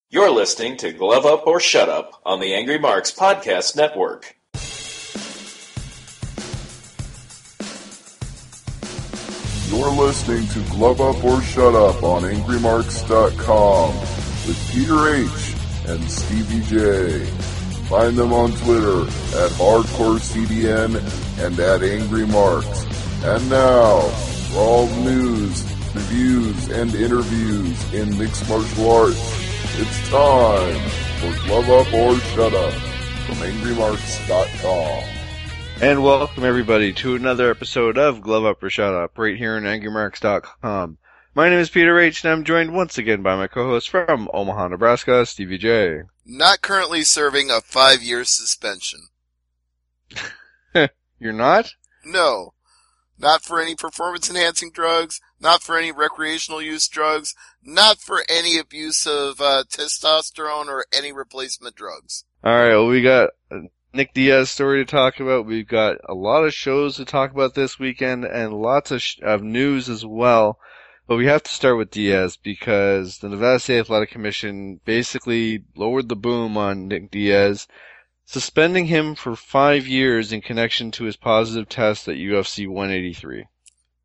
You're listening to Glove Up or Shut Up on the Angry Marks Podcast Network. You're listening to Glove Up or Shut Up on AngryMarks.com with Peter H. and Stevie J. Find them on Twitter at HardcoreCDN and at AngryMarks. And now, for all news, reviews, and interviews in mixed martial arts, it's time for Glove Up or Shut Up from AngryMarks.com. And welcome everybody to another episode of Glove Up or Shut Up right here on AngryMarks.com. My name is Peter H. and I'm joined once again by my co-host from Omaha, Nebraska, Stevie J. Not currently serving a 5-year suspension. You're not? No. Not for any performance-enhancing drugs, not for any recreational use drugs, not for any abuse of testosterone or any replacement drugs. Alright, well we got Nick Diaz story to talk about. We've got a lot of shows to talk about this weekend and lots of news as well. But we have to start with Diaz because the Nevada State Athletic Commission basically lowered the boom on Nick Diaz, suspending him for 5 years in connection to his positive test at UFC 183.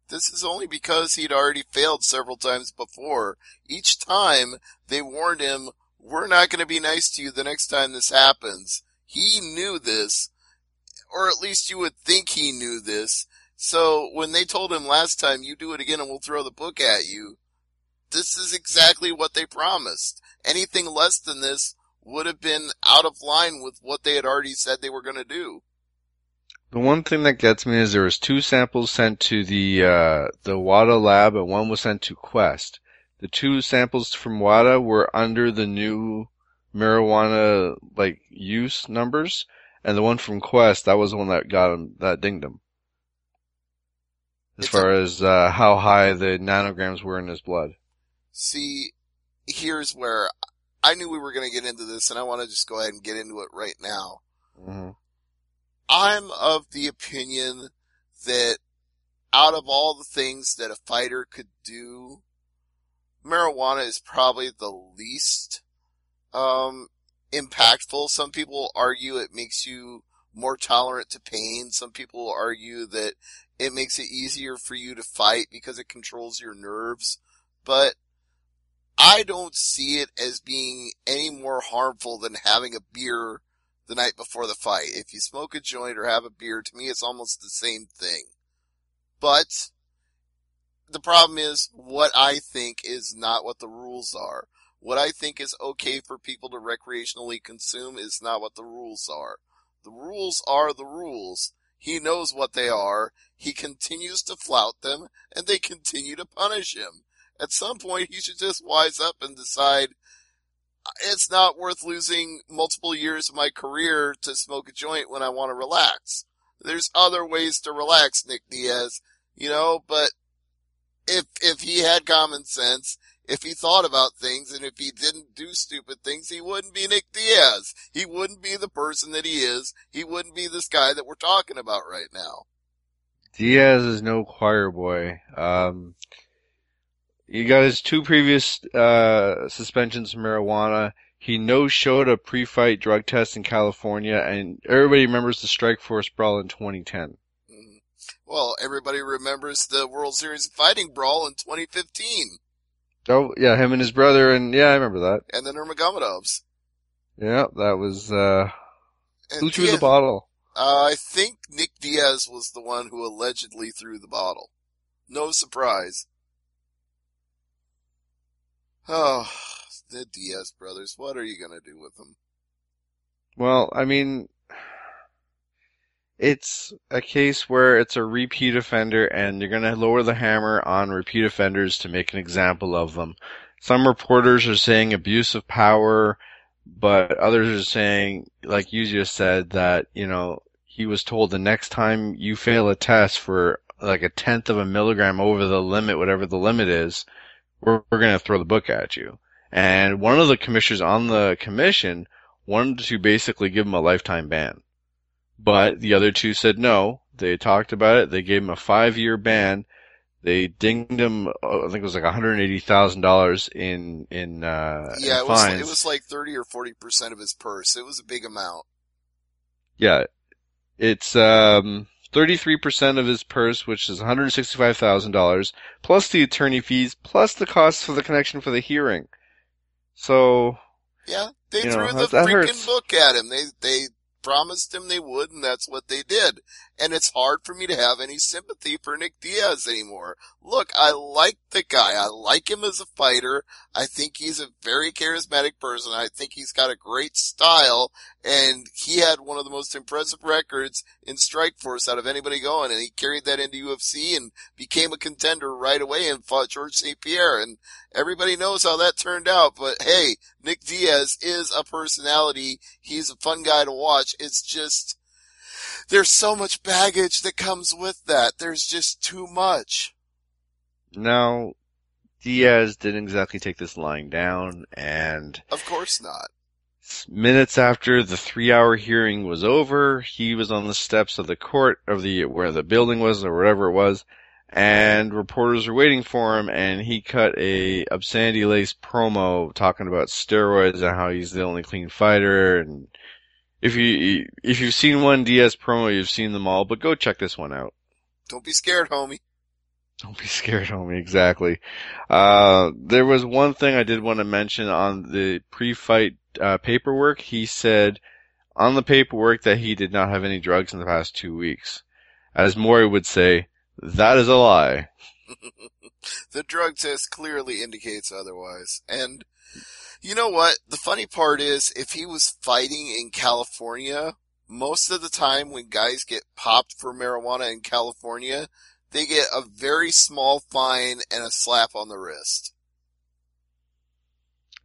This is only because he'd already failed several times before. Each time they warned him, we're not going to be nice to you the next time this happens. He knew this, or at least you would think he knew this. So when they told him last time, you do it again and we'll throw the book at you, this is exactly what they promised. Anything less than this would have been out of line with what they had already said they were going to do. The one thing that gets me is there was 2 samples sent to the WADA lab and 1 was sent to Quest. The 2 samples from WADA were under the new marijuana, use numbers, and the one from Quest, that was the one that got him, that dinged him. As far as how high the nanograms were in his blood. See, here's where I knew we were going to get into this, and I want to just go ahead and get into it right now. Mm-hmm. I'm of the opinion that out of all the things that a fighter could do, marijuana is probably the least impactful. Some people argue it makes you more tolerant to pain. Some people argue that it makes it easier for you to fight because it controls your nerves. But I don't see it as being any more harmful than having a beer the night before the fight. If you smoke a joint or have a beer, to me it's almost the same thing. But the problem is what I think is not what the rules are. What I think is okay for people to recreationally consume is not what the rules are. The rules are the rules. He knows what they are. He continues to flout them, and they continue to punish him. At some point, he should just wise up and decide it's not worth losing multiple years of my career to smoke a joint when I want to relax. There's other ways to relax, Nick Diaz, but if he had common sense, if he thought about things, and if he didn't do stupid things, he wouldn't be Nick Diaz. He wouldn't be the person that he is. He wouldn't be this guy that we're talking about right now. Diaz is no choir boy. He got his 2 previous suspensions for marijuana. He no-showed a pre-fight drug test in California, and everybody remembers the Strikeforce brawl in 2010. Well, everybody remembers the World Series of Fighting brawl in 2015. Oh, yeah, him and his brother, and yeah, I remember that. And the Nurmagomedovs. Yeah, that was, who threw the bottle? I think Nick Diaz was the one who allegedly threw the bottle. No surprise. Oh, the Diaz brothers, what are you gonna do with them? Well, I mean, it's a case where it's a repeat offender and you're gonna lower the hammer on repeat offenders to make an example of them. Some reporters are saying abuse of power, but others are saying, like you just said, that, he was told the next time you fail a test for like 1/10 of a milligram over the limit, whatever the limit is, we're going to throw the book at you. And one of the commissioners on the commission wanted to basically give him a lifetime ban. But the other 2 said no. They talked about it. They gave him a 5-year ban. They dinged him, I think it was like $180,000 in Yeah, fines. it was like 30 or 40% of his purse. It was a big amount. Yeah, it's 33% of his purse, which is $165,000, plus the attorney fees, plus the costs for the connection for the hearing. So, Yeah, they you know, threw the that freaking hurts. book at him. They promised him they would, and that's what they did. And it's hard for me to have any sympathy for Nick Diaz anymore. Look, I like the guy. I like him as a fighter. I think he's a very charismatic person. I think he's got a great style, and he had one of the most impressive records in Strikeforce out of anybody going, and he carried that into UFC and became a contender right away and fought George St. Pierre, and everybody knows how that turned out, but hey, Nick Diaz is a personality. He's a fun guy to watch. It's just, there's so much baggage that comes with that. There's just too much. Now, Diaz didn't exactly take this lying down, and Of course not. minutes after the 3-hour hearing was over, he was on the steps of the court of where the building was or whatever it was, and reporters were waiting for him, and he cut a obscenity-laced promo talking about steroids and how he's the only clean fighter. And if you've seen one Diaz promo, you've seen them all. But go check this one out. Don't be scared, homie. Don't be scared, homie. Exactly. There was one thing I did want to mention on the pre-fight paperwork. He said on the paperwork that he did not have any drugs in the past 2 weeks. As Maury would say, that is a lie. The drug test clearly indicates otherwise. And you know what? The funny part is, if he was fighting in California, most of the time when guys get popped for marijuana in California, they get a very small fine and a slap on the wrist.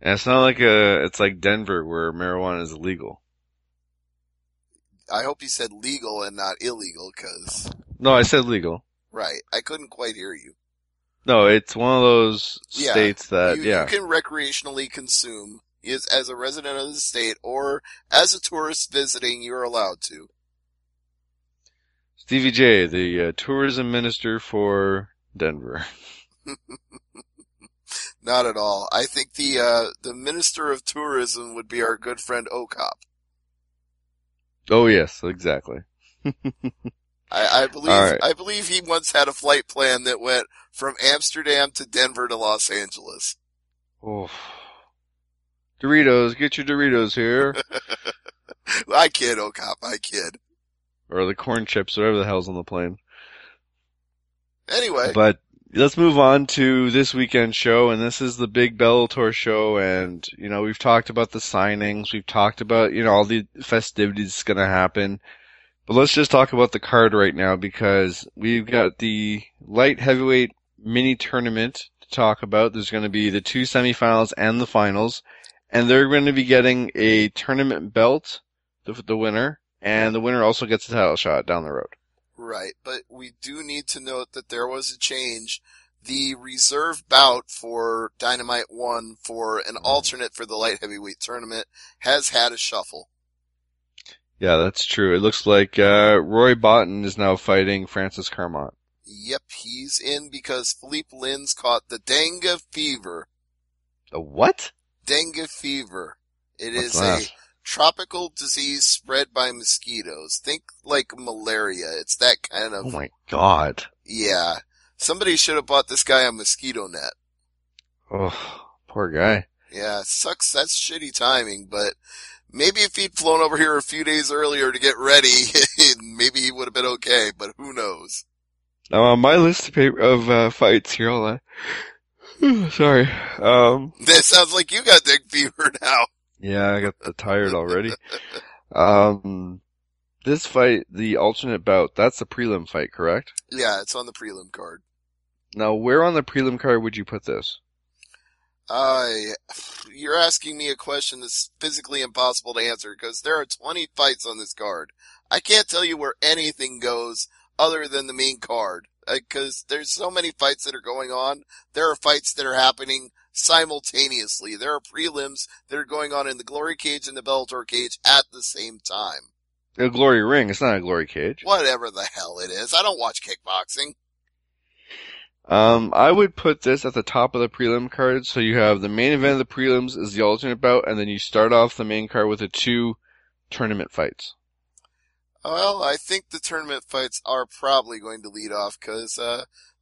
And it's not like it's like Denver where marijuana is illegal. I hope you said legal and not illegal, cause... No, I said legal. Right. I couldn't quite hear you. No, it's one of those states that, you can recreationally consume as a resident of the state or as a tourist visiting, you're allowed to. Stevie J, the tourism minister for Denver. Not at all. I think the minister of tourism would be our good friend Okop. Oh yes, exactly. I believe right. I believe he once had a flight plan that went from Amsterdam to Denver to Los Angeles. Oh. Doritos, get your Doritos here. I kid, Okop, I kid. Or the corn chips, whatever the hell's on the plane. Anyway. But let's move on to this weekend's show, and this is the big Bellator show, and, you know, we've talked about the signings, we've talked about, you know, all the festivities that's gonna happen. But let's just talk about the card right now, because we've got the light heavyweight mini tournament to talk about. There's going to be the 2 semifinals and the finals, and they're going to be getting a tournament belt, the winner, and the winner also gets a title shot down the road. Right, but we do need to note that there was a change. The reserve bout for Dynamite 1 for an alternate for the light heavyweight tournament has had a shuffle. Yeah, that's true. It looks like Roy Botton is now fighting Francis Carmont. Yep, he's in because Philippe Lin's caught the dengue fever. A what? Dengue fever. It What's is that? a tropical disease spread by mosquitoes. Think like malaria. It's that kind of... Oh my god. Yeah. Somebody should have bought this guy a mosquito net. Oh, poor guy. Yeah, sucks. That's shitty timing, but maybe if he'd flown over here a few days earlier to get ready, maybe he would have been okay, but who knows? Now on my list of fights here, sorry. That sounds like you got dengue fever now. Yeah, I got tired already. This fight, the alternate bout, that's the prelim fight, correct? Yeah, it's on the prelim card. Now, where on the prelim card would you put this? You're asking me a question that's physically impossible to answer because there are 20 fights on this card. I can't tell you where anything goes other than the main card because there's so many fights that are going on. There are fights that are happening simultaneously. There are prelims that are going on in the Glory Cage and the Bellator Cage at the same time. A Glory Ring, it's not a Glory Cage. Whatever the hell it is. I don't watch kickboxing. I would put this at the top of the prelim card. So you have the main event of the prelims is the alternate bout, and then you start off the main card with the 2 tournament fights. Well, I think the tournament fights are probably going to lead off because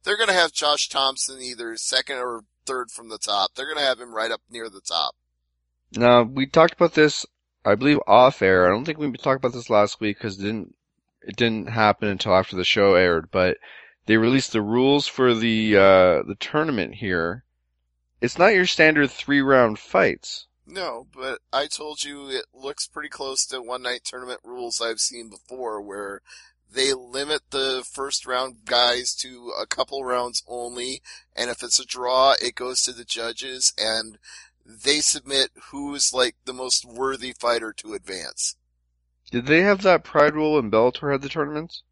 they're going to have Josh Thompson either second or third from the top. They're going to have him right up near the top. Now, we talked about this, I believe, off air. I don't think we talked about this last week because it didn't happen until after the show aired, but they released the rules for the tournament here. It's not your standard 3-round fights. No, but I told you it looks pretty close to one-night tournament rules I've seen before, where they limit the first round guys to a couple rounds only, and if it's a draw, it goes to the judges, and they submit who's like the most worthy fighter to advance. Did they have that pride rule when Bellator had the tournaments?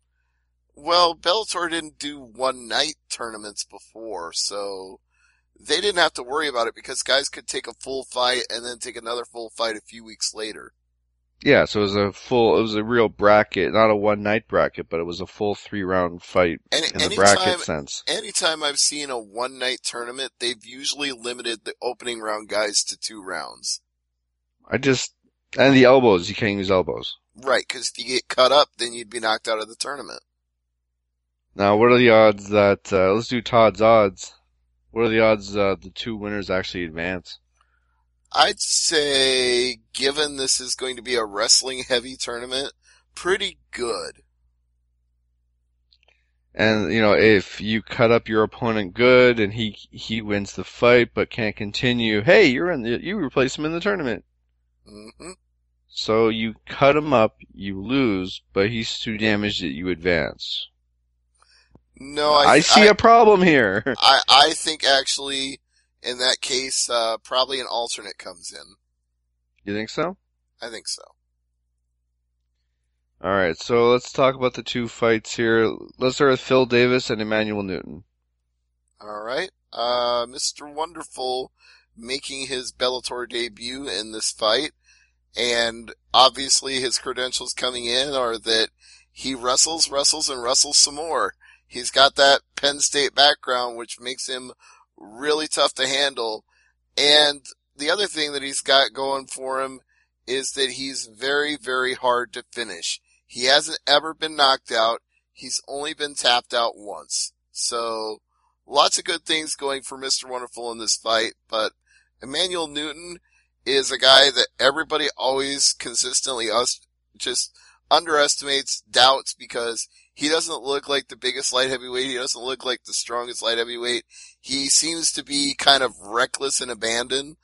Well, Bellator didn't do one-night tournaments before, so they didn't have to worry about it because guys could take a full fight and then take another full fight a few weeks later. Yeah, so it was a real bracket, not a one-night bracket, but it was a full 3-round fight in the bracket sense. Anytime I've seen a one-night tournament, they've usually limited the opening round guys to 2 rounds. And the elbows, you can't use elbows. Right, because if you get cut up, then you'd be knocked out of the tournament. Now, what are the odds that, let's do Todd's odds. What are the odds the 2 winners actually advance? I'd say, given this is going to be a wrestling-heavy tournament, pretty good. And, if you cut up your opponent good and he wins the fight but can't continue, hey, you replace him in the tournament. Mm-hmm. So you cut him up, you lose, but he's too damaged that you advance. No, I see a problem here. I think actually, in that case, probably an alternate comes in. You think so? I think so. Alright, so let's talk about the 2 fights here. Let's start with Phil Davis and Emmanuel Newton. Alright, Mr. Wonderful making his Bellator debut in this fight, and obviously his credentials coming in are that he wrestles, and wrestles some more. He's got that Penn State background, which makes him really tough to handle. And the other thing that he's got going for him is that he's very, very hard to finish. He hasn't ever been knocked out. He's only been tapped out once. So, lots of good things going for Mr. Wonderful in this fight, but Emmanuel Newton is a guy that everybody always consistently just underestimates, doubts, because he doesn't look like the biggest light heavyweight. He doesn't look like the strongest light heavyweight. He seems to be kind of reckless and abandoned,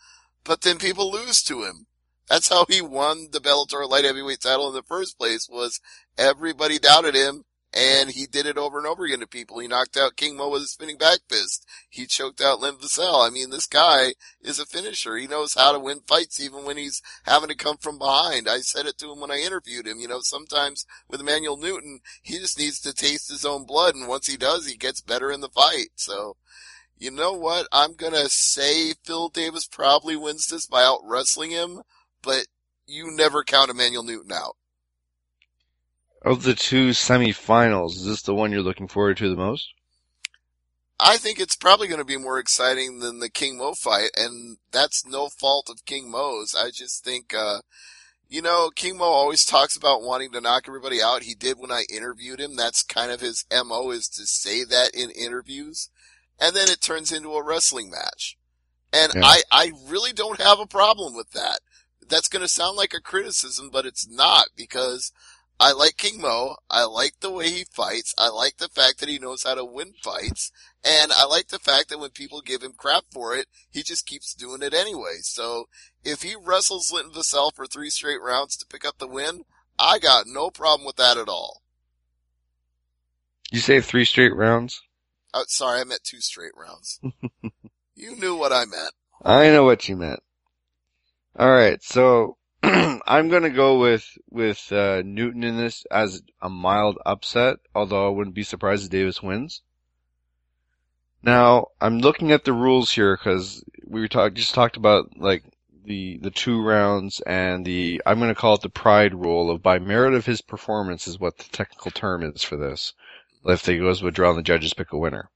but then people lose to him. That's how he won the Bellator light heavyweight title in the first place, was everybody doubted him, and he did it over and over again to people. He knocked out King Mo with a spinning back fist. He choked out Lim Vassell. I mean, this guy is a finisher. He knows how to win fights even when he's having to come from behind. I said it to him when I interviewed him. Sometimes with Emmanuel Newton, he just needs to taste his own blood, and once he does, he gets better in the fight. So, you know what? I'm gonna say Phil Davis probably wins this by out wrestling him, but you never count Emmanuel Newton out. Of the 2 semifinals, is this the one you're looking forward to the most? I think it's probably going to be more exciting than the King Mo fight, and that's no fault of King Mo's. I just think, King Mo always talks about wanting to knock everybody out. He did when I interviewed him. That's kind of his MO, is to say that in interviews. And then it turns into a wrestling match. And yeah. I really don't have a problem with that. That's going to sound like a criticism, but it's not, because I like King Mo. I like the way he fights. I like the fact that he knows how to win fights. And I like the fact that when people give him crap for it, he just keeps doing it anyway. So if he wrestles Linton Vassell for 3 straight rounds to pick up the win, I got no problem with that at all. You say 3 straight rounds? Sorry, I meant 2 straight rounds. You knew what I meant. I know what you meant. Alright, so I'm gonna go with Newton in this as a mild upset, although I wouldn't be surprised if Davis wins. Now, I'm looking at the rules here because we just talked about like the 2 rounds and I'm gonna call it the pride rule of by merit of his performance is what the technical term is for this. If they goes with a draw and the judges pick a winner.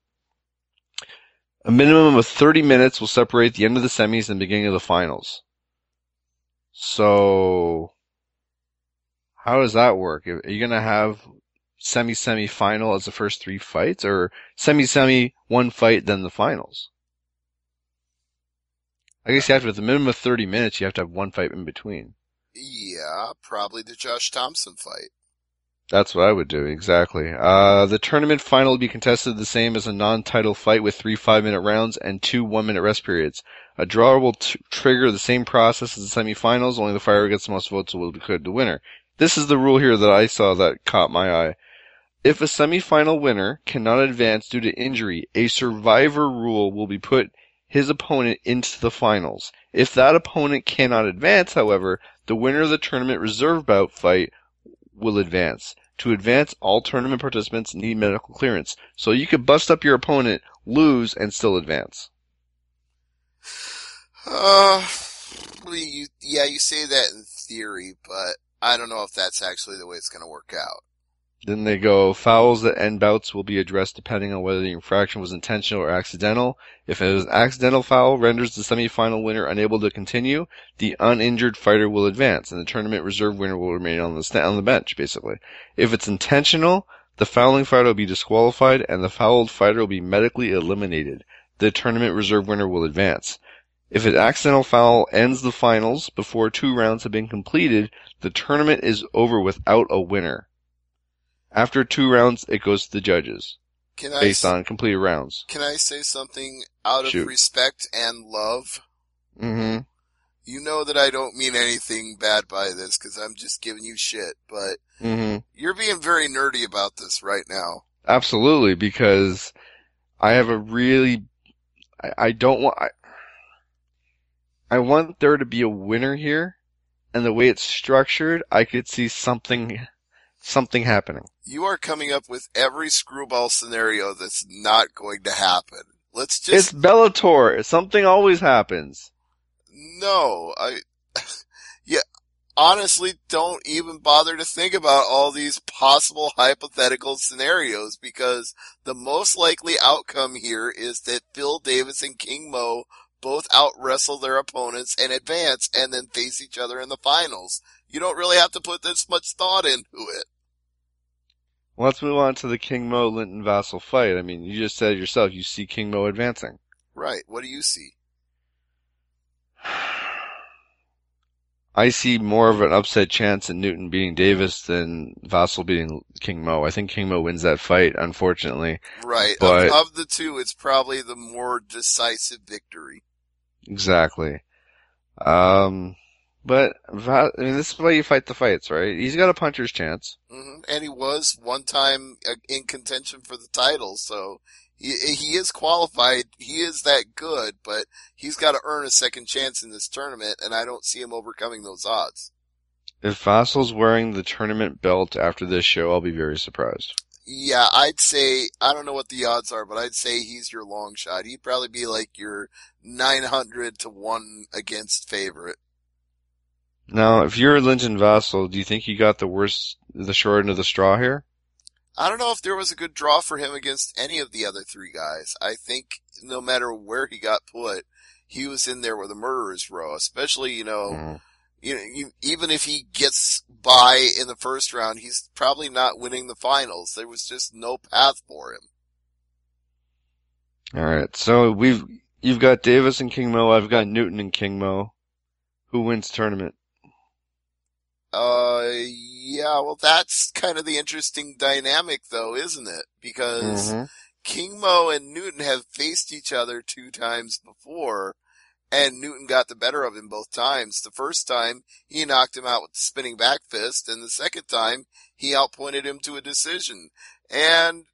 A minimum of 30 minutes will separate the end of the semis and the beginning of the finals. So, how does that work? Are you going to have semi-final as the first 3 fights, or semi-semi, 1 fight, then the finals? I guess you have to, with a minimum of 30 minutes, you have to have 1 fight in between. Yeah, probably the Josh Thompson fight. That's what I would do, exactly. The tournament final will be contested the same as a non-title fight with 3 5-minute rounds and 2 1-minute rest periods. A draw will trigger the same process as the semifinals, only the fighter who gets the most votes will be declared the winner. This is the rule here that I saw that caught my eye. If a semifinal winner cannot advance due to injury, a survivor rule will be put his opponent into the finals. If that opponent cannot advance, however, the winner of the tournament reserve bout fight will advance. To advance, all tournament participants need medical clearance. So you could bust up your opponent, lose, and still advance. You say that in theory, but I don't know if that's actually the way it's going to work out. Then they go, fouls that end bouts will be addressed depending on whether the infraction was intentional or accidental. If it is an accidental foul renders the semifinal winner unable to continue, the uninjured fighter will advance, and the tournament reserve winner will remain on the bench, basically. If it's intentional, the fouling fighter will be disqualified, and the fouled fighter will be medically eliminated. The tournament reserve winner will advance. If an accidental foul ends the finals before 2 rounds have been completed, the tournament is over without a winner. After 2 rounds, it goes to the judges, based on completed rounds. Can I say something out of respect and love? Mm-hmm. You know that I don't mean anything bad by this, because I'm just giving you shit, but you're being very nerdy about this right now. Absolutely, because I have a really... I want there to be a winner here, and the way it's structured, I could see something happening. You are coming up with every screwball scenario that's not going to happen. It's Bellator. Something always happens. No, honestly don't even bother to think about all these possible hypothetical scenarios, because the most likely outcome here is that Phil Davis and King Mo both out-wrestle their opponents and advance and then face each other in the finals. You don't really have to put this much thought into it. Well, let's move on to the King Mo Linton Vassal fight. I mean, you just said it yourself, you see King Mo advancing. Right. What do you see? I see more of an upset chance in Newton beating Davis than Vassal beating King Mo. I think King Mo wins that fight, unfortunately. Right. But of the two, it's probably the more decisive victory. Exactly. But this is why you fight the fights, right? He's got a puncher's chance. Mm-hmm. And he was one time in contention for the title, so he is qualified. He is that good, but he's got to earn a second chance in this tournament, and I don't see him overcoming those odds. If Vassal's wearing the tournament belt after this show, I'll be very surprised. Yeah, I'd say, I don't know what the odds are, but I'd say he's your long shot. He'd probably be like your 900 to 1 against favorite. Now, if you're Linton Vassal, do you think you got the short end of the straw here? I don't know if there was a good draw for him against any of the other 3 guys. I think no matter where he got put, he was in there with a murderer's row, especially, even if he gets by in the first round, he's probably not winning the finals. There was just no path for him. Alright, so you've got Davis and King Mo, I've got Newton and King Mo. Who wins tournament? Yeah, well, that's kind of the interesting dynamic, though, isn't it? Because King Mo and Newton have faced each other 2 times before, and Newton got the better of him both times. The first time, he knocked him out with the spinning back fist, and the second time, he outpointed him to a decision. And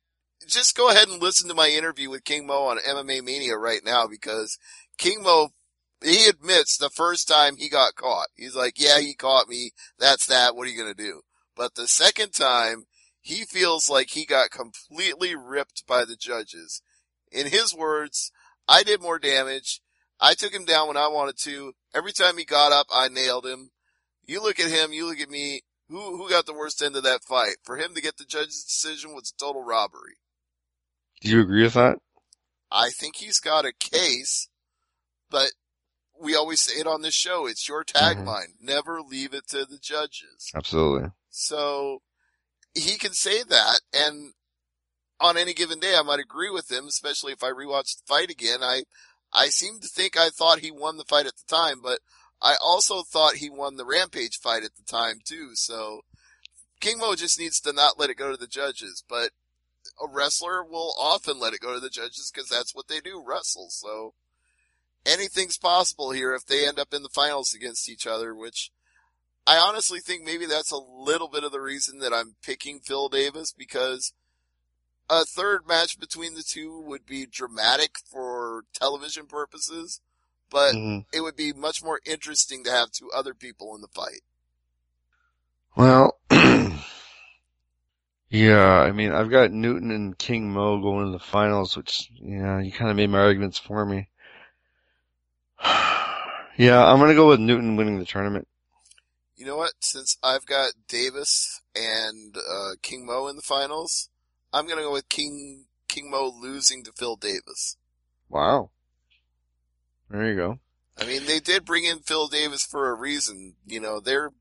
just go ahead and listen to my interview with King Mo on MMA Mania right now, because King Mo, he admits the first time he got caught. He's like, yeah, he caught me. That's that. What are you going to do? But the second time, he feels like he got completely ripped by the judges. In his words, I did more damage. I took him down when I wanted to. Every time he got up, I nailed him. You look at him, you look at me. Who got the worst end of that fight? For him to get the judge's decision was a total robbery. Do you agree with that? I think he's got a case, but we always say it on this show. It's your tagline. Never leave it to the judges. Absolutely. So he can say that, and on any given day I might agree with him, especially if I rewatch the fight again. I seem to think I thought he won the fight at the time, but I also thought he won the Rampage fight at the time too. So King Mo just needs to not let it go to the judges, but a wrestler will often let it go to the judges because that's what they do, wrestle. So anything's possible here if they end up in the finals against each other, which I honestly think maybe that's a little bit of the reason that I'm picking Phil Davis, because a third match between the two would be dramatic for television purposes, but it would be much more interesting to have two other people in the fight. Well, yeah, I mean, I've got Newton and King Mo going to the finals, which, yeah, you kind of made my arguments for me. Yeah, I'm going to go with Newton winning the tournament. You know what? Since I've got Davis and King Mo in the finals, I'm going to go with King Mo losing to Phil Davis. Wow. There you go. I mean, they did bring in Phil Davis for a reason. You know, they're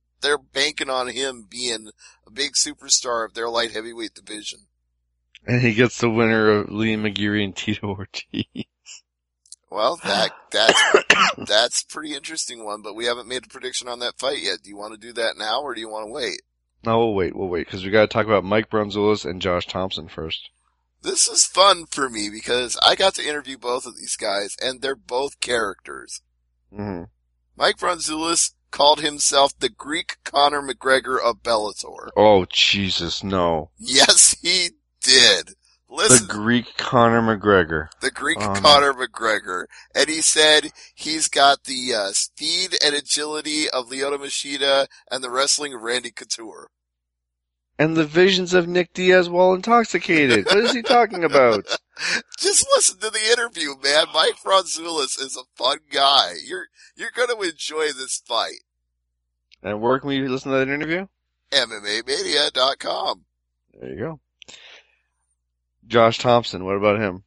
banking on him being a big superstar of their light heavyweight division. And he gets the winner of Liam McGeary and Tito Ortiz. Well, that's a pretty interesting one, but we haven't made a prediction on that fight yet. Do you want to do that now, or do you want to wait? No, we'll wait, because we got to talk about Mike Bronzoulis and Josh Thompson first. This is fun for me because I got to interview both of these guys, and they're both characters. Mm-hmm. Mike Bronzoulis called himself the Greek Conor McGregor of Bellator. Oh, Jesus, no. Yes, he did. Listen, The Greek Conor McGregor. The Greek Conor McGregor. And he said he's got the speed and agility of Lyoto Machida and the wrestling of Randy Couture. And the visions of Nick Diaz while intoxicated. What is he talking about? Just listen to the interview, man. Mike Bronzoulis is a fun guy. You're going to enjoy this fight. And where can we listen to that interview? MMAmania.com. There you go. Josh Thompson, what about him?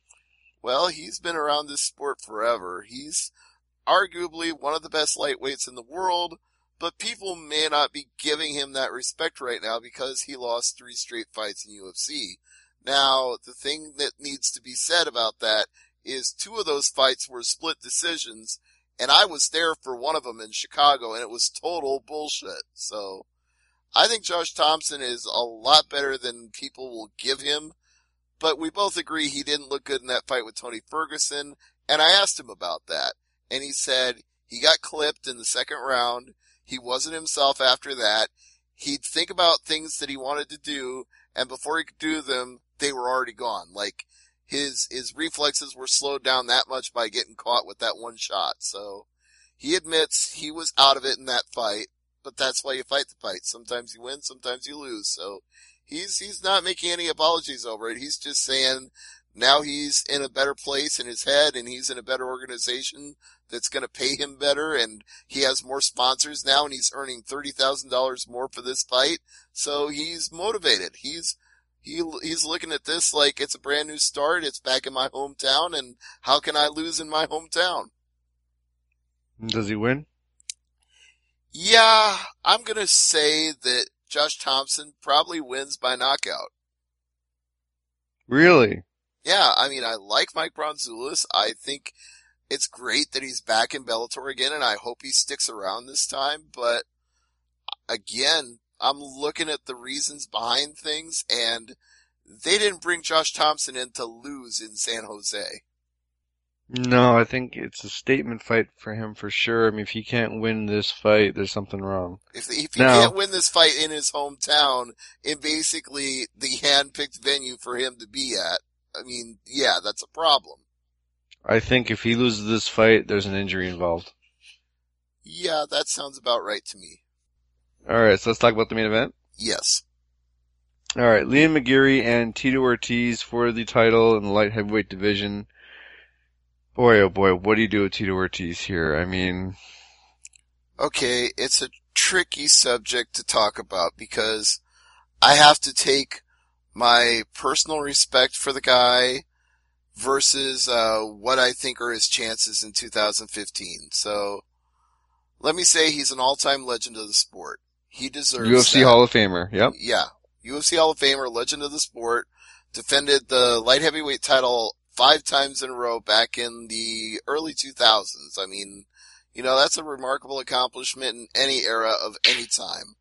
Well, he's been around this sport forever. He's arguably one of the best lightweights in the world, but people may not be giving him that respect right now because he lost 3 straight fights in UFC. Now, the thing that needs to be said about that is 2 of those fights were split decisions, and I was there for one of them in Chicago, and it was total bullshit. So, I think Josh Thompson is a lot better than people will give him. But we both agree he didn't look good in that fight with Tony Ferguson, and I asked him about that. And he said he got clipped in the second round, he wasn't himself after that, he'd think about things that he wanted to do, and before he could do them, they were already gone. Like, his reflexes were slowed down that much by getting caught with that one shot. So, he admits he was out of it in that fight, but that's why you fight the fight. Sometimes you win, sometimes you lose, so he's not making any apologies over it. He's just saying now he's in a better place in his head and he's in a better organization that's going to pay him better, and he has more sponsors now and he's earning $30,000 more for this fight. So he's motivated. He's looking at this like it's a brand new start. It's back in my hometown, and how can I lose in my hometown? Does he win? Yeah, I'm going to say that Josh Thompson probably wins by knockout. Really? Yeah, I mean, I like Mike Bronzoulis. I think it's great that he's back in Bellator again, and I hope he sticks around this time. But again, I'm looking at the reasons behind things, and they didn't bring Josh Thompson in to lose in San Jose. No, I think it's a statement fight for him for sure. I mean, if he can't win this fight, there's something wrong. If he can't win this fight in his hometown, in basically the hand-picked venue for him to be at, I mean, yeah, that's a problem. I think if he loses this fight, there's an injury involved. Yeah, that sounds about right to me. Alright, so let's talk about the main event. Yes. Alright, Liam McGeary and Tito Ortiz for the title in the light heavyweight division. Boy, oh boy, what do you do with Tito Ortiz here? I mean... Okay, it's a tricky subject to talk about because I have to take my personal respect for the guy versus what I think are his chances in 2015. So let me say he's an all-time legend of the sport. He deserves UFC that. Hall of Famer. Yep. Yeah. UFC Hall of Famer, legend of the sport, defended the light heavyweight title 5 times in a row back in the early 2000s. I mean, that's a remarkable accomplishment in any era of any time.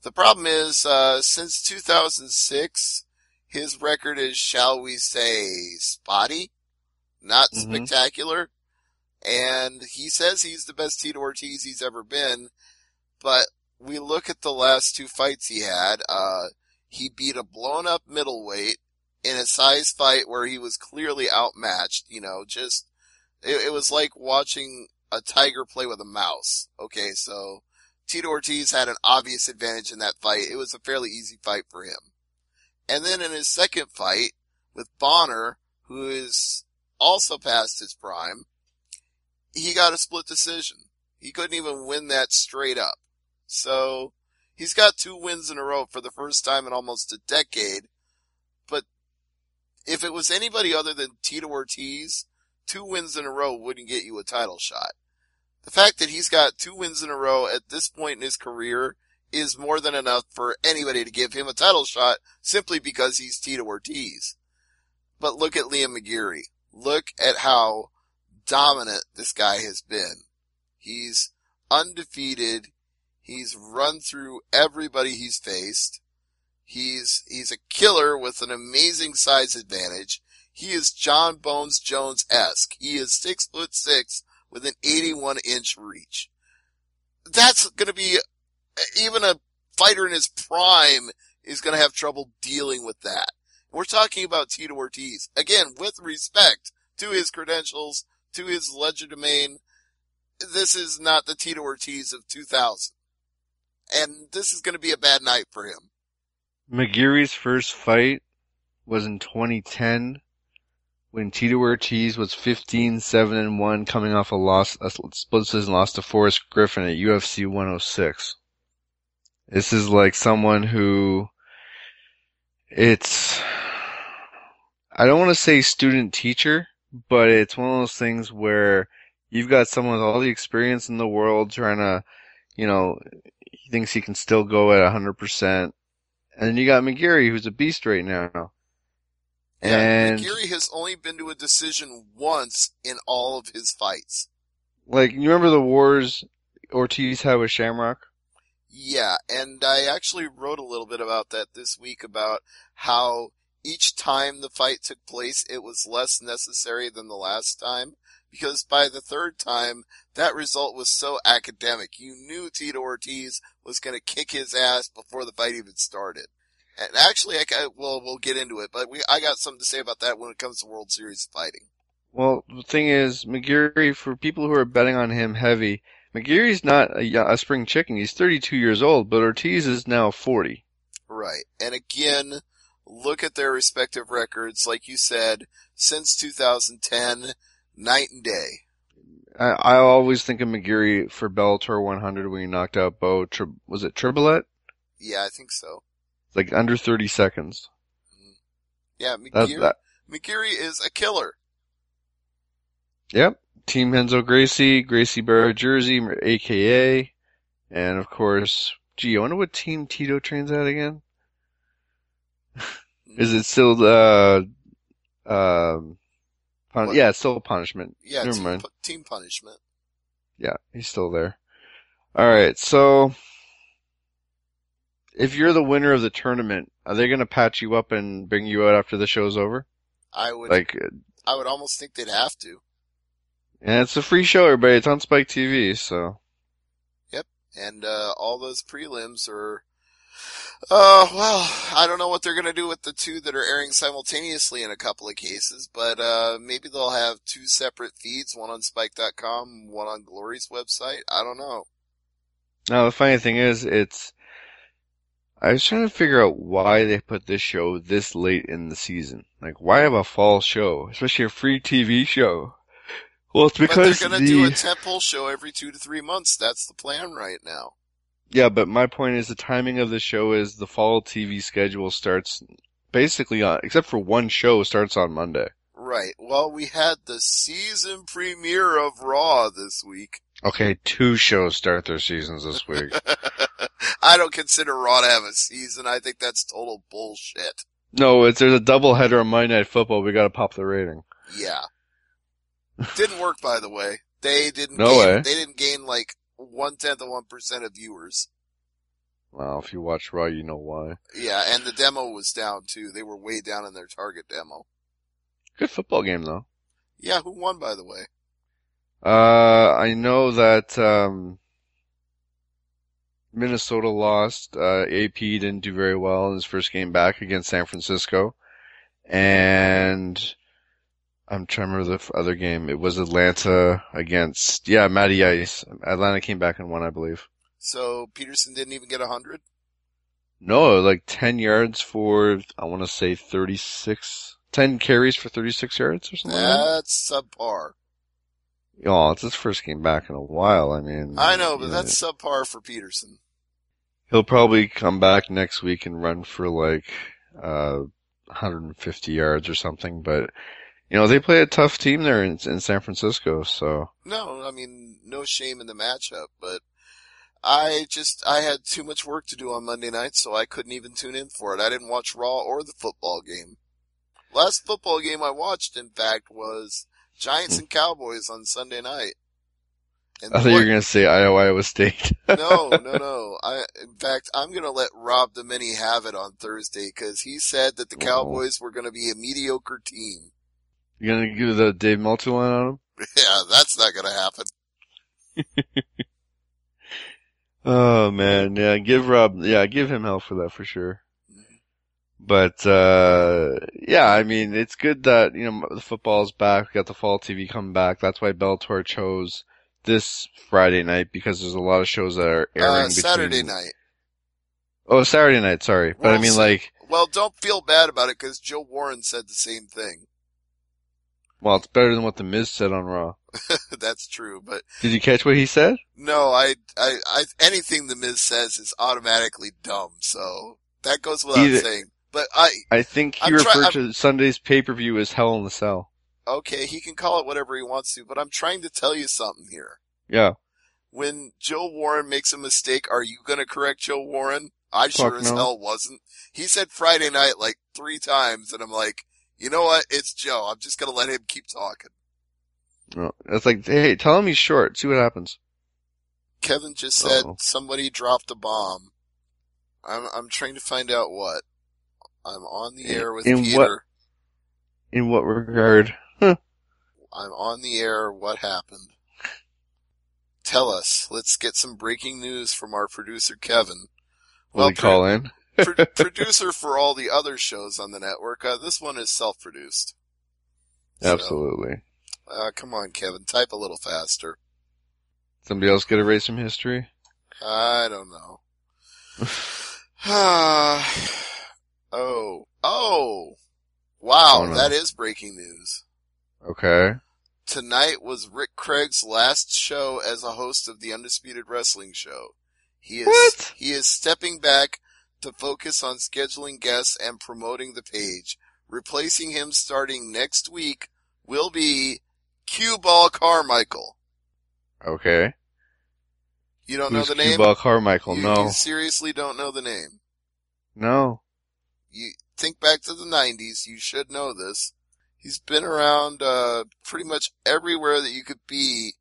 The problem is, since 2006, his record is, shall we say, spotty, not spectacular. And he says he's the best Tito Ortiz he's ever been, but we look at the last 2 fights he had. He beat a blown up middleweight in a size fight where he was clearly outmatched. It was like watching a tiger play with a mouse. Okay, so Tito Ortiz had an obvious advantage in that fight. It was a fairly easy fight for him. And then in his second fight with Bonner, who is also past his prime, he got a split decision. He couldn't even win that straight up. So he's got 2 wins in a row for the first time in almost a decade. But if it was anybody other than Tito Ortiz, 2 wins in a row wouldn't get you a title shot. The fact that he's got 2 wins in a row at this point in his career is more than enough for anybody to give him a title shot simply because he's Tito Ortiz. But look at Liam McGeary. Look at how dominant this guy has been. He's undefeated. He's run through everybody he's faced. He's a killer with an amazing size advantage. He is John Bones Jones-esque. He is 6'6" with an 81-inch reach. That's gonna be, even a fighter in his prime is gonna have trouble dealing with that. We're talking about Tito Ortiz. Again, with respect to his credentials, to his legerdemain, this is not the Tito Ortiz of 2000. And this is going to be a bad night for him. McGeary's first fight was in 2010 when Tito Ortiz was 15-7-1 coming off a split decision loss to Forrest Griffin at UFC 106. This is like someone who I don't want to say student teacher, but it's one of those things where you've got someone with all the experience in the world trying to, he thinks he can still go at 100%. And then you got McGeary, who's a beast right now. Yeah, And McGeary has only been to a decision once in all of his fights. Like, you remember the wars Ortiz had with Shamrock? Yeah, and I actually wrote a little bit about that this week, about how each time the fight took place, it was less necessary than the last time, because by the third time, that result was so academic. You knew Tito Ortiz was going to kick his ass before the fight even started. And actually, we'll get into it, but I got something to say about that when it comes to World Series fighting. Well, the thing is, McGeary, for people who are betting on him heavy, McGeary's not a spring chicken. He's 32 years old, but Ortiz is now 40. Right. And again, look at their respective records. Like you said, since 2010, night and day. I always think of McGeary for Bellator 100 when he knocked out Bo. Was it Tribolet? Yeah, I think so. Like under 30 seconds. Yeah, McGeary is a killer. Yep. Team Henzo Gracie Barra Jersey, AKA, and of course, I wonder what team Tito trains at again? Is it still yeah, it's still Punishment. Yeah, Never mind. Team Punishment. Yeah, he's still there. Alright, so if you're the winner of the tournament, are they going to patch you up and bring you out after the show's over? I would almost think they'd have to. And it's a free show, everybody. It's on Spike TV, so. Yep. And, all those prelims are, well, I don't know what they're gonna do with the 2 that are airing simultaneously in a couple of cases, but, maybe they'll have 2 separate feeds, one on Spike.com, one on Glory's website. I don't know. Now, the funny thing is, I was trying to figure out why they put this show this late in the season. Like, why have a fall show? Especially a free TV show. Well, it's because they're going to do a tentpole show every 2 to 3 months. That's the plan right now. Yeah, but my point is the timing of the show is the fall TV schedule starts basically on, except for one show, starts on Monday. Right. Well, we had the season premiere of Raw this week. Okay, 2 shows start their seasons this week. I don't consider Raw to have a season. I think that's total bullshit. No, there's a doubleheader on Monday Night Football. We gotta pop the rating. Yeah. Didn't work, by the way. They didn't gain like 0.1% of viewers. Well, if you watch Raw, you know why. Yeah, and the demo was down too. They were way down in their target demo. Good football game though. Yeah, who won, by the way? I know that, Minnesota lost. AP didn't do very well in his first game back against San Francisco. And I'm trying to remember the other game. It was Atlanta against, Matty Ice. Atlanta came back and won, I believe. So Peterson didn't even get 100? No, like 10 yards for, I want to say 10 carries for 36 yards or something like that. That's subpar. Oh, it's his first game back in a while. I mean, I know, but that's subpar for Peterson. He'll probably come back next week and run for like 150 yards or something. But they play a tough team there in San Francisco. So no, I mean, no shame in the matchup. But I had too much work to do on Monday night, so I couldn't even tune in for it. I didn't watch Raw or the football game. Last football game I watched, in fact, was Giants and Cowboys on Sunday night. And I thought you were going to say Iowa State. No. In fact, I'm going to let Rob the Mini have it on Thursday because he said that the Cowboys were going to be a mediocre team. You going to give the Dave Meltzer line on him? Yeah, that's not going to happen. Oh man, give him hell for that for sure. But, I mean, it's good that, the football's back. We got the fall TV coming back. That's why Bellator chose this Friday night, because there's a lot of shows that are airing Saturday night. Oh, Saturday night, sorry. But I mean, well, don't feel bad about it, because Joe Warren said the same thing. Well, it's better than what The Miz said on Raw. That's true, but... Did you catch what he said? No, anything The Miz says is automatically dumb, so that goes without saying. But I think he referred to Sunday's pay-per-view as Hell in the Cell. Okay, he can call it whatever he wants to, but I'm trying to tell you something here. Yeah. When Joe Warren makes a mistake, are you gonna correct Joe Warren? I sure as hell wasn't. He said Friday night like 3 times, and I'm like, you know what? It's Joe. I'm just gonna let him keep talking. No, it's like, hey, tell him he's short. See what happens. Kevin just said somebody dropped a bomb. I'm trying to find out what. I'm on the air with Peter. In what regard? Huh. I'm on the air. What happened? Tell us. Let's get some breaking news from our producer, Kevin. Will he call in? Producer for all the other shows on the network. This one is self-produced. Absolutely. So, come on, Kevin. Type a little faster. Somebody else get erased from history? I don't know. Wow, that is breaking news. Okay. Tonight was Rick Craig's last show as a host of the Undisputed Wrestling Show. He is stepping back to focus on scheduling guests and promoting the page. Replacing him starting next week will be Cue Ball Carmichael. Okay. You don't know the name? Cue Ball Carmichael, no. You seriously don't know the name? No. You think back to the 90s, you should know this. He's been around pretty much everywhere that you could be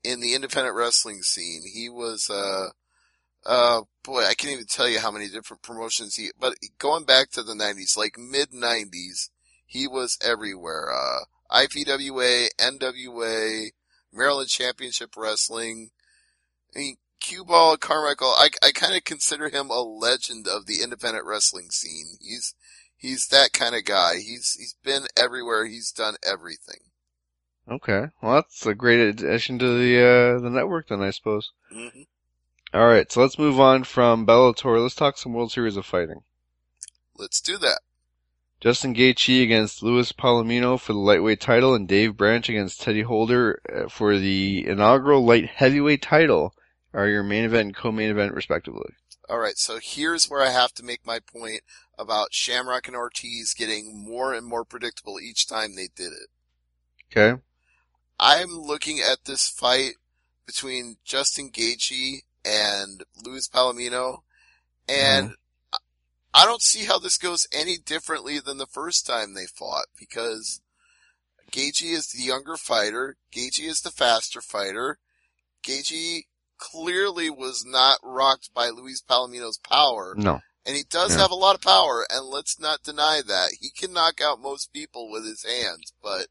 in the independent wrestling scene. He was I can't even tell you how many different promotions but going back to the 90s, like mid-90s, he was everywhere. IPWA, NWA, Maryland Championship Wrestling. I mean, Cue Ball Carmichael, I kind of consider him a legend of the independent wrestling scene. He's that kind of guy. He's been everywhere. He's done everything. Okay. Well, that's a great addition to the network then, I suppose. Mm-hmm. Alright, so let's move on from Bellator. Let's talk some World Series of Fighting. Let's do that. Justin Gaethje against Luis Palomino for the lightweight title, and Dave Branch against Teddy Holder for the inaugural light heavyweight title are your main event and co-main event respectively. Alright, so here's where I have to make my point about Shamrock and Ortiz getting more and more predictable each time they did it. Okay? I'm looking at this fight between Justin Gaethje and Luis Palomino, and I don't see how this goes any differently than the first time they fought, because Gaethje is the younger fighter, Gaethje is the faster fighter, Gaethje clearly was not rocked by Luis Palomino's power. No. And he does have a lot of power, and let's not deny that. He can knock out most people with his hands, but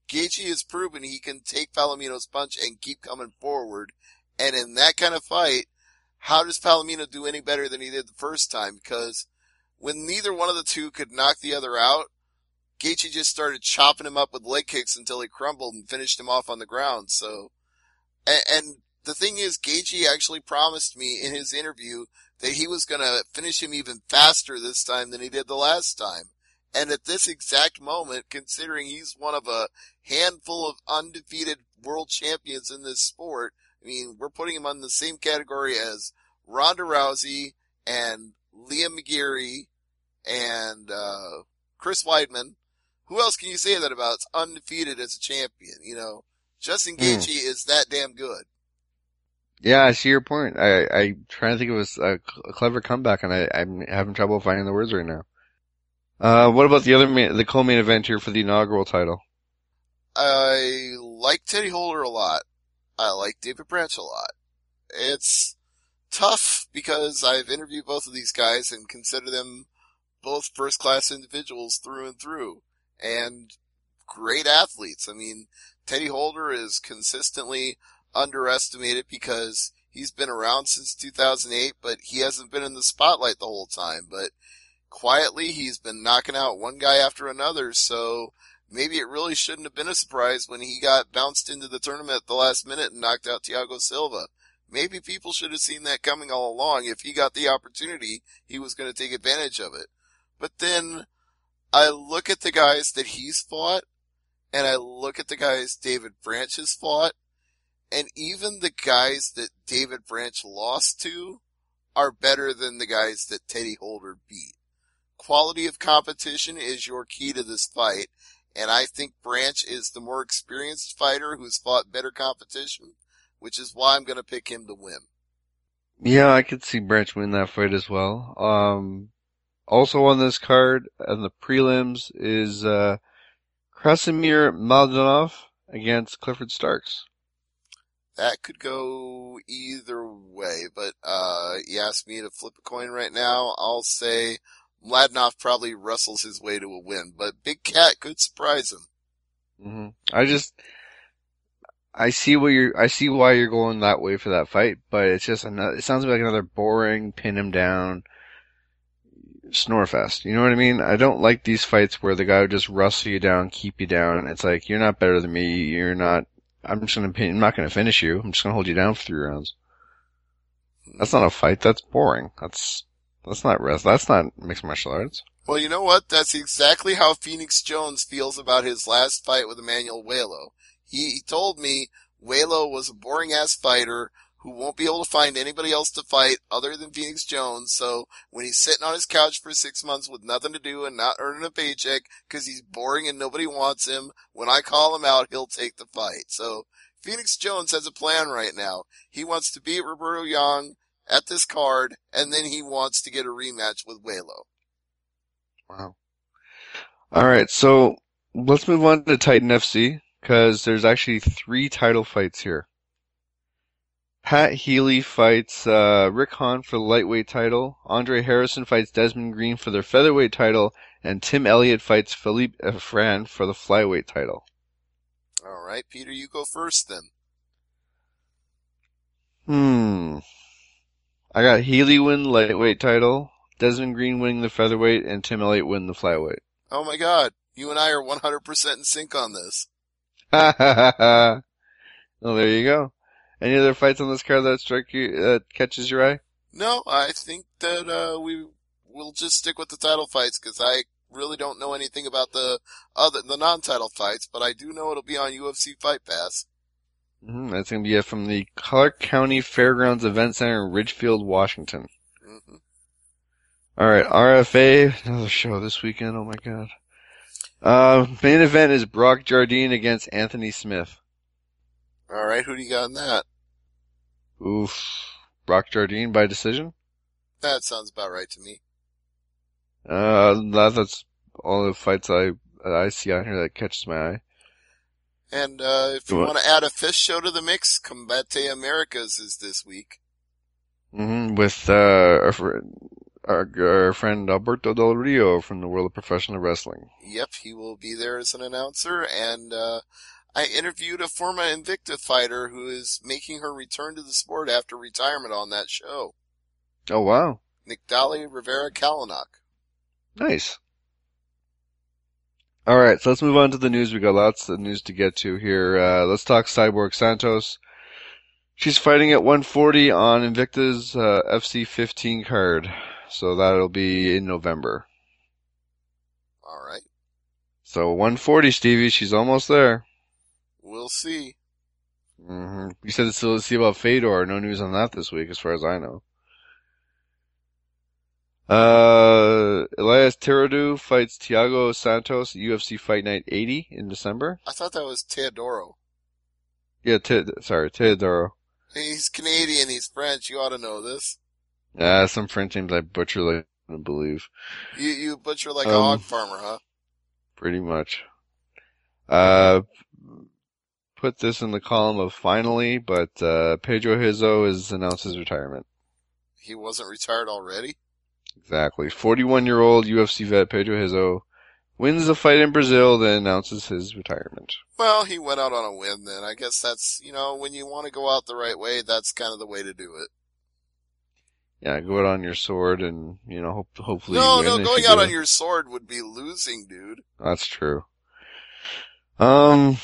Gaethje has proven he can take Palomino's punch and keep coming forward. And in that kind of fight, how does Palomino do any better than he did the first time? Because when neither one of the two could knock the other out, Gaethje just started chopping him up with leg kicks until he crumbled and finished him off on the ground. So, and the thing is, Gaethje actually promised me in his interview that he was going to finish him even faster this time than he did the last time. And at this exact moment, considering he's one of a handful of undefeated world champions in this sport, I mean, we're putting him on the same category as Ronda Rousey and Liam McGeary and Chris Weidman. Who else can you say that about? It's undefeated as a champion, you know. Justin Gaethje is that damn good. Yeah, I see your point. I'm trying to think of a clever comeback, and I'm having trouble finding the words right now. What about the co-main event here for the inaugural title? I like Teddy Holder a lot. I like David Branch a lot. It's tough because I've interviewed both of these guys and consider them both first-class individuals through and through, and great athletes. I mean, Teddy Holder is consistently underestimated because he's been around since 2008, but he hasn't been in the spotlight the whole time. But quietly, he's been knocking out one guy after another, so maybe it really shouldn't have been a surprise when he got bounced into the tournament at the last minute and knocked out Thiago Silva. Maybe people should have seen that coming all along. If he got the opportunity, he was going to take advantage of it. But then I look at the guys that he's fought, and I look at the guys David Branch has fought, and even the guys that David Branch lost to are better than the guys that Teddy Holder beat. Quality of competition is your key to this fight, and I think Branch is the more experienced fighter who's fought better competition, which is why I'm going to pick him to win. Yeah, I could see Branch win that fight as well. Also on this card, on the prelims, is Krasimir Maldonov against Clifford Starks. That could go either way, but you asked me to flip a coin right now. I'll say Mladenoff probably wrestles his way to a win, but Big Cat could surprise him. I see why you're going that way for that fight, but it's just it sounds like another boring pin him down snore fest. You know what I mean? I don't like these fights where the guy would just wrestle you down, keep you down. It's like, you're not better than me. I'm not gonna finish you. I'm just gonna hold you down for 3 rounds. That's not a fight. That's boring. That's not That's not mixed martial arts. Well, you know what? That's exactly how Phoenix Jones feels about his last fight with Emmanuel Walo. He told me Walo was a boring-ass fighter who won't be able to find anybody else to fight other than Phoenix Jones, so when he's sitting on his couch for 6 months with nothing to do and not earning a paycheck because he's boring and nobody wants him, when I call him out, he'll take the fight. So Phoenix Jones has a plan right now. He wants to beat Roberto Young at this card, and then he wants to get a rematch with Walo. Wow. Alright, so let's move on to Titan FC, because there's actually 3 title fights here. Pat Healy fights Rick Hahn for the lightweight title, Andre Harrison fights Desmond Green for their featherweight title, and Tim Elliott fights Philippe Efran for the flyweight title. Alright, Peter, you go first then. I got Healy win the lightweight title, Desmond Green winning the featherweight, and Tim Elliott win the flyweight. Oh my god, you and I are 100% in sync on this. Ha ha ha. Well, there you go. Any other fights on this card that strike you, that catches your eye? No, I think that we'll just stick with the title fights because I really don't know anything about the non-title fights, but I do know it'll be on UFC Fight Pass. That's going to be from the Clark County Fairgrounds Event Center in Ridgefield, Washington. Mm-hmm. All right, RFA, another show this weekend. Oh my god. Main event is Brock Jardine against Anthony Smith. All right, who do you got in that? Oof. Brock Jardine by decision? That sounds about right to me. That's all the fights I see on here that catches my eye. And if you want to add a fifth show to the mix, Combate Americas is this week. With our friend Alberto Del Rio from the World of Professional Wrestling. Yep, he will be there as an announcer, and I interviewed a former Invicta fighter who is making her return to the sport after retirement on that show. Oh, wow. Nicdali Rivera Kalanick. Nice. Alright, so let's move on to the news. We got lots of news to get to here. Let's talk Cyborg Santos. She's fighting at 140 on Invicta's FC 15 card. So that'll be in November. Alright. So 140, Stevie. She's almost there. We'll see. You said it's still to see about Fedor. No news on that this week, as far as I know. Elias Teodoro fights Thiago Santos at UFC Fight Night 80 in December. I thought that was Teodoro. Yeah, Teodoro. He's Canadian, he's French, you ought to know this. Some French names I butcher like I don't believe. You butcher like a hog farmer, huh? Pretty much. Put this in the column of finally, but Pedro Hizo has announced his retirement. He wasn't retired already? Exactly. 41-year-old UFC vet Pedro Hizo wins the fight in Brazil, then announces his retirement. Well, he went out on a win then. I guess that's, when you want to go out the right way, that's kind of the way to do it. Yeah, go out on your sword and, hopefully No, you win. no, going out on your sword would be losing, dude. That's true. Let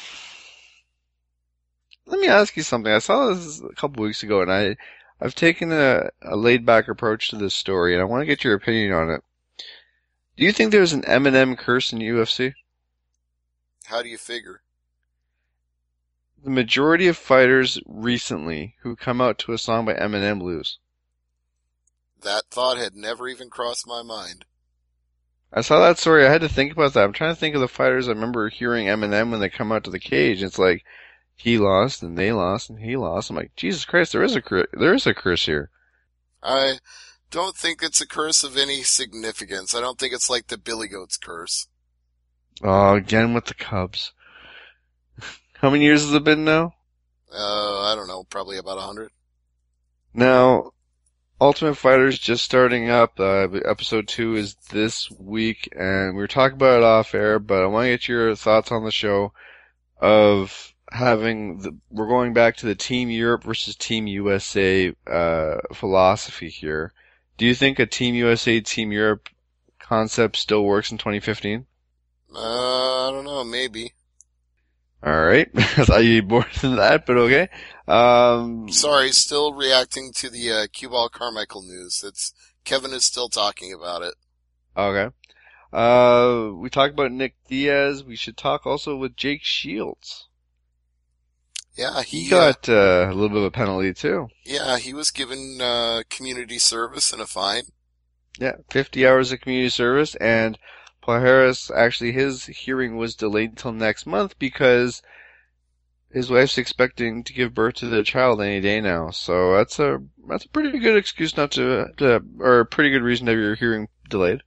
me ask you something. I saw this a couple weeks ago, and I've taken a laid-back approach to this story, and I want to get your opinion on it. Do you think there's an Eminem curse in UFC? How do you figure? The majority of fighters recently who come out to a song by Eminem lose. That thought had never even crossed my mind. I saw that story. I had to think about that. I'm trying to think of the fighters I remember hearing Eminem when they come out to the cage. It's like, he lost, and they lost, and he lost. I'm like, Jesus Christ, there is a curse here. I don't think it's a curse of any significance. I don't think it's like the Billy Goat's curse. Oh, again with the Cubs. How many years has it been now? I don't know, probably about 100. Now, Ultimate Fighter's just starting up. Episode 2 is this week, and we were talking about it off air, but I want to get your thoughts on the show of we're going back to the Team Europe versus Team USA philosophy here. Do you think a Team USA, Team Europe concept still works in 2015? I don't know, maybe. Alright. I thought you'd be more than that, but okay. Sorry, still reacting to the Q-Ball Carmichael news. Kevin is still talking about it. Okay. We talked about Nick Diaz. We should talk also with Jake Shields. Yeah, he got a little bit of a penalty too. Yeah, he was given community service and a fine. Yeah, 50 hours of community service, and Paul Harris, actually his hearing was delayed until next month because his wife's expecting to give birth to their child any day now. So that's a pretty good excuse not to or a pretty good reason to have your hearing delayed.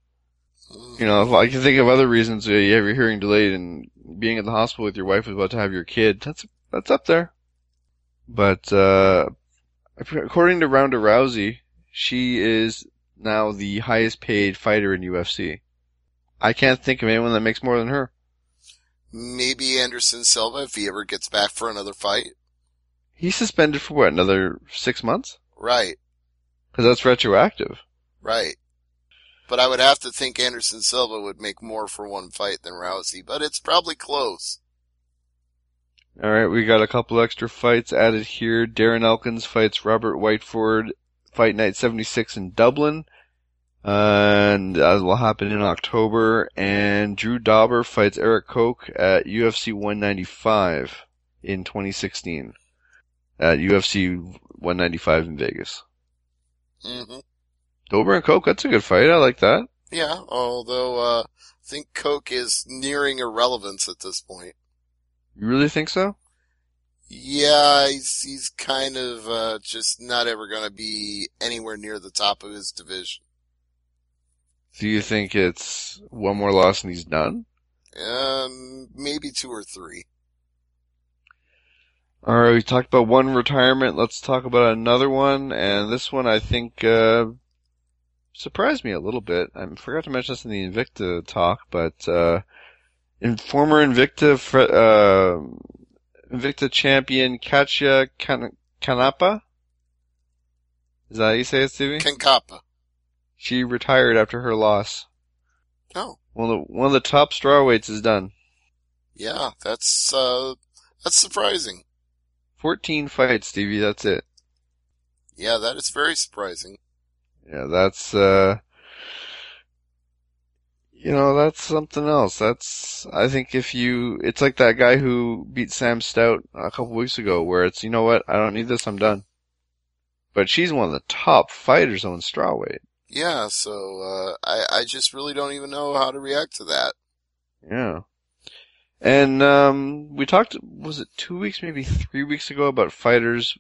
If I can think of other reasons you have your hearing delayed, and being at the hospital with your wife is about to have your kid, that's up there. But according to Ronda Rousey, she is now the highest paid fighter in UFC. I can't think of anyone that makes more than her. Maybe Anderson Silva if he ever gets back for another fight. He's suspended for what, another 6 months? Right. Because that's retroactive. Right. But I would have to think Anderson Silva would make more for one fight than Rousey, but it's probably close. Alright, we got a couple extra fights added here. Darren Elkins fights Robert Whiteford, Fight Night 76 in Dublin. And that will happen in October. And Drew Dauber fights Eric Koch at UFC 195 in 2016. at UFC 195 in Vegas. Mm-hmm. Dober and Coke, that's a good fight. I like that. Yeah, although, I think Coke is nearing irrelevance at this point. You really think so? Yeah, he's kind of, just not ever gonna be anywhere near the top of his division. Do you think it's one more loss and he's done? Maybe 2 or 3. Alright, we talked about one retirement. Let's talk about another one. And this one, I think, surprised me a little bit. I forgot to mention this in the Invicta talk, but, former Invicta champion Katja Kanapa? Is that how you say it, Stevie? Kankapa. She retired after her loss. Oh. One of the top strawweights is done. Yeah, that's surprising. 14 fights, Stevie, that's it. Yeah, that is very surprising. Yeah, that's, that's something else. I think it's like that guy who beat Sam Stout a couple weeks ago, where it's, you know what, I don't need this, I'm done. But she's one of the top fighters on strawweight. Yeah, so, I just really don't even know how to react to that. Yeah. And, we talked, was it 2 weeks, maybe 3 weeks ago, about fighters.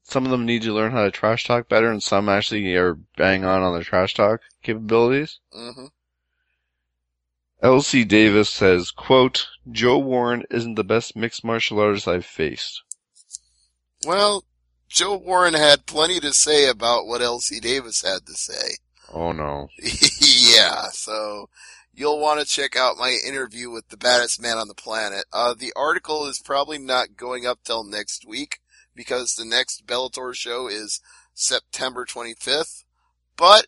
Some of them need to learn how to trash talk better, and some actually are bang on their trash talk capabilities. Mm-hmm. L.C. Davis says, quote, Joe Warren isn't the best mixed martial artist I've faced. Well, Joe Warren had plenty to say about what L.C. Davis had to say. Oh no. Yeah, so you'll want to check out my interview with the baddest man on the planet. The article is probably not going up till next week because the next Bellator show is September 25th. But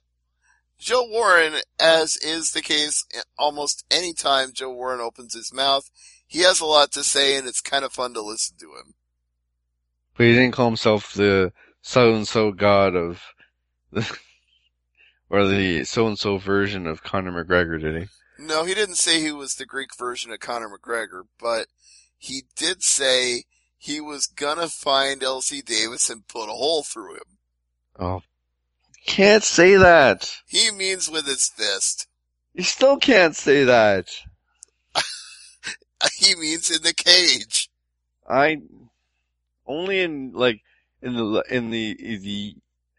Joe Warren, as is the case almost any time Joe Warren opens his mouth, he has a lot to say and it's kind of fun to listen to him. But he didn't call himself the so-and-so god of or the so-and-so version of Conor McGregor, did he? No, he didn't say he was the Greek version of Conor McGregor, but he did say he was gonna find L.C. Davis and put a hole through him. Oh, can't say that. He means with his fist. You still can't say that. He means in the cage. Only in the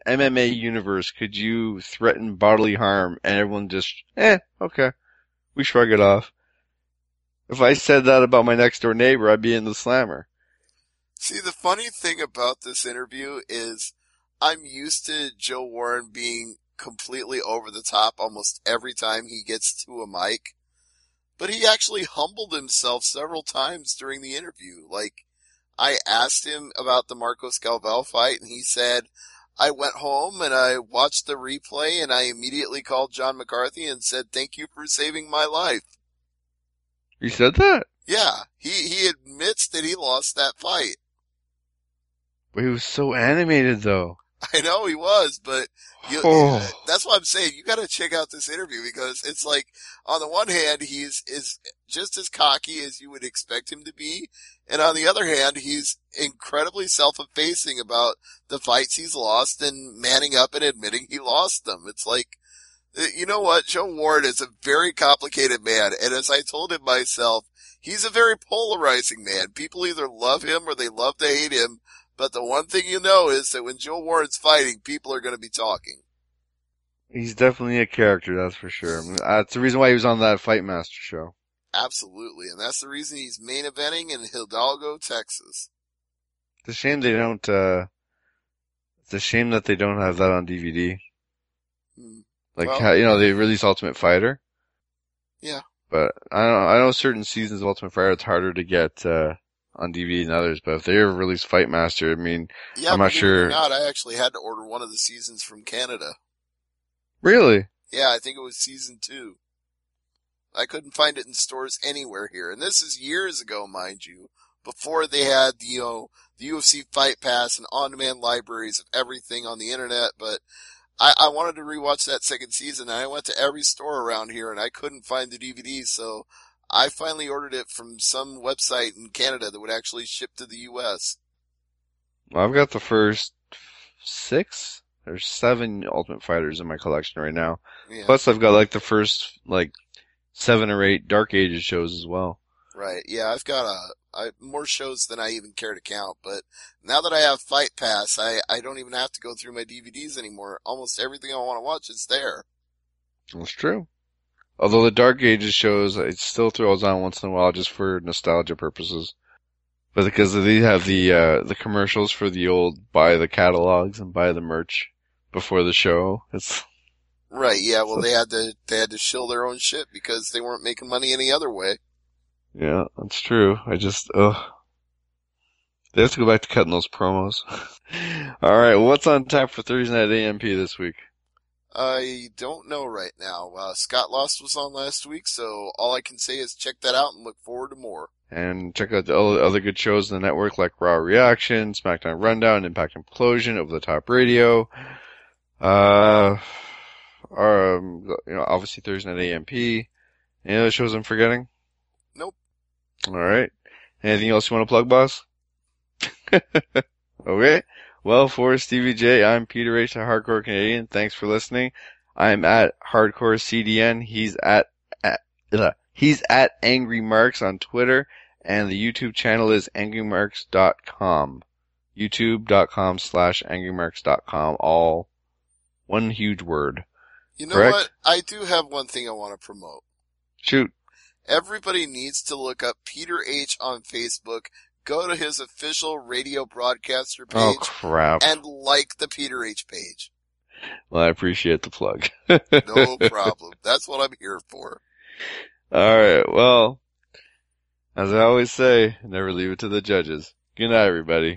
MMA universe could you threaten bodily harm and everyone just, okay. We shrug it off. If I said that about my next door neighbor, I'd be in the slammer. See, the funny thing about this interview is I'm used to Joe Warren being completely over the top almost every time he gets to a mic. But he actually humbled himself several times during the interview. Like, I asked him about the Marcos Galvão fight and he said, I went home and I watched the replay and I immediately called John McCarthy and said, thank you for saving my life. You said that? Yeah, he admits that he lost that fight. But he was so animated though. I know he was, but that's why I'm saying you gotta check out this interview because it's like, on the one hand, he's just as cocky as you would expect him to be, and on the other hand, he's incredibly self-effacing about the fights he's lost and manning up and admitting he lost them. It's like, you know what? Joe Warren is a very complicated man, and as I told him myself, he's a very polarizing man. People either love him or they love to hate him. But the one thing you know is that when Joe Warren's fighting, people are going to be talking. He's definitely a character, that's for sure. That's the reason why he was on that Fight Master show. Absolutely, and that's the reason he's main eventing in Hidalgo, Texas. It's a shame they don't, it's a shame that they don't have that on DVD. Like, well, they release Ultimate Fighter. Yeah. But I know certain seasons of Ultimate Fighter it's harder to get, on DVD than others, but if they ever release Fight Master, I mean, yeah, I'm not sure. Or not, I actually had to order one of the seasons from Canada. Really? Yeah, I think it was season 2. I couldn't find it in stores anywhere here, and this is years ago, mind you, before they had the UFC Fight Pass and on-demand libraries of everything on the internet, but I wanted to rewatch that second season, and I went to every store around here, and I couldn't find the DVD, so I finally ordered it from some website in Canada that would actually ship to the U.S. Well, I've got the first 6 or 7 Ultimate Fighters in my collection right now. Yeah. Plus, I've got like the first 7 or 8 Dark Ages shows as well. Right. Yeah, I've got more shows than I even care to count, but now that I have Fight Pass, I don't even have to go through my DVDs anymore. Almost everything I want to watch is there. That's true. Although the Dark Ages shows, it still throws on once in a while just for nostalgia purposes. But because they have the commercials for the old buy the catalogs and buy the merch before the show. It's right. Yeah. Well, they had to shill their own shit because they weren't making money any other way. Yeah, that's true. They have to go back to cutting those promos. Alright, what's on tap for Thursday Night AMP this week? I don't know right now. Scott Lost was on last week, so all I can say is check that out and look forward to more. And check out the other good shows on the network like Raw Reaction, SmackDown Rundown, Impact Implosion, Over the Top Radio. Obviously Thursday Night AMP. Any other shows I'm forgetting? Nope. Alright. Anything else you want to plug, boss? Okay. Well, for Stevie J, I'm Peter H, the Hardcore Canadian. Thanks for listening. I'm at Hardcore CDN. He's at Angry Marks on Twitter, and the YouTube channel is AngryMarks.com. YouTube.com/AngryMarks.com. All one huge word. You know Correct? what? I do have one thing I want to promote. Shoot. Everybody needs to look up Peter H on Facebook. Go to his official radio broadcaster page. Oh, crap. And like the Peter H page. Well, I appreciate the plug. No problem. That's what I'm here for. Alright, well, as I always say, never leave it to the judges. Good night, everybody.